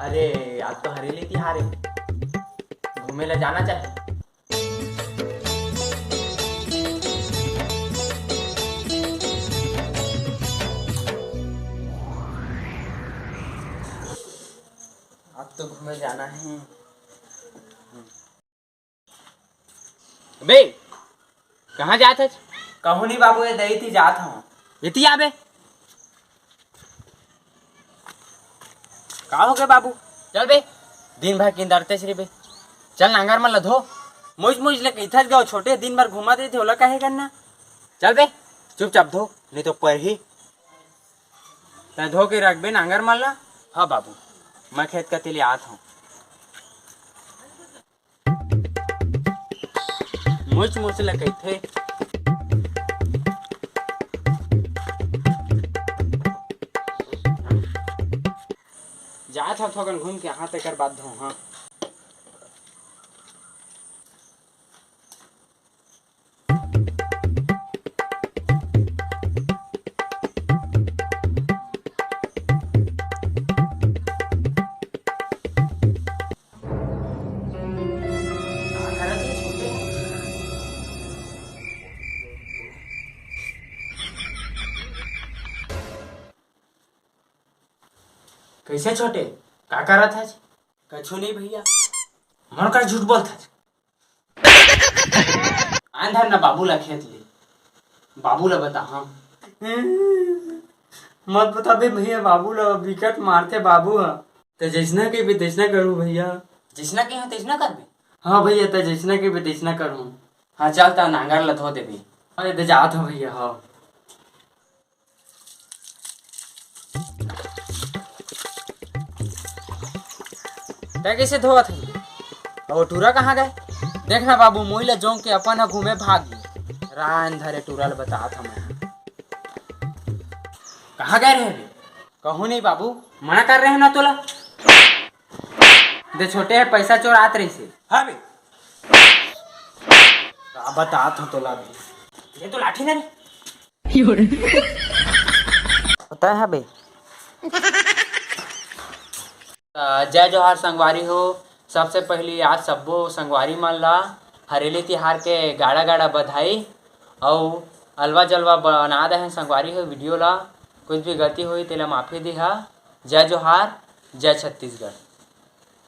अरे आज तो हरेली तिहार है, घूमे ला जाना चाहिए। अब तो घूमे जाना है। बे कहाँ जात है? कहूँ नहीं बाबू, ये दही थी जात हूँ। इति आबे का हो गए बाबू? चल बे, दिन भर किंदरते श्री बे। चल नांगर मन लधो, मुझ मुझ ले इधर गयो छोटे दिन भर घुमा दे थे, ओला काहे करना। चल बे चुपचाप धो, नहीं तो पर ही तै धो के रख बे नांगर मन ला। हाँ बाबू, मैं खेत का तिली आत हूँ। मुझ मुझ ले कहथे जात हव थोकन घूम के हाथ कर बात धो। हाँ कैसे छोटे, का करत है? कछु नहीं भैया। मन कर झूठ बोलता है। आंधर ना बाबू ला खेत ले, बाबू ला बता। हाँ मत बता बे भैया, बाबू ला विकट मारते बाबू हा। तो जैसना के भी तैसना करूँ भैया। जिसना के हो तेजना कर बे। हाँ भैया, तो जैसना के भी तैसना करूँ। हाँ चल ता नांगर ला धो दे बे। अरे तो जात हूँ भैया। हाँ क्या कैसे धोत है? और टूरा कहाँ गए? देखना बाबू, मोइला जोंग के अपन घूमे भाग गए। रान धरे टूरल बता था मैं। कहाँ गए रहे? कहूँ नहीं बाबू, मना कर रहे हैं ना तोला। दे छोटे है पैसा चोर आत रही से। हाँ बे बता था तोला ये तो लाठी नहीं होता है बे। जय जोहार संगवारी हो। सबसे पहली आज सब्बो संगवारी मन ला हरेली तिहार के गाड़ा गाड़ा बधाई और अलवा जलवा बना दे हैं संगवारी हो। वीडियो ला कुछ भी गलती हुई तेला माफ़ी दिहा। जय जोहार, जय छत्तीसगढ़।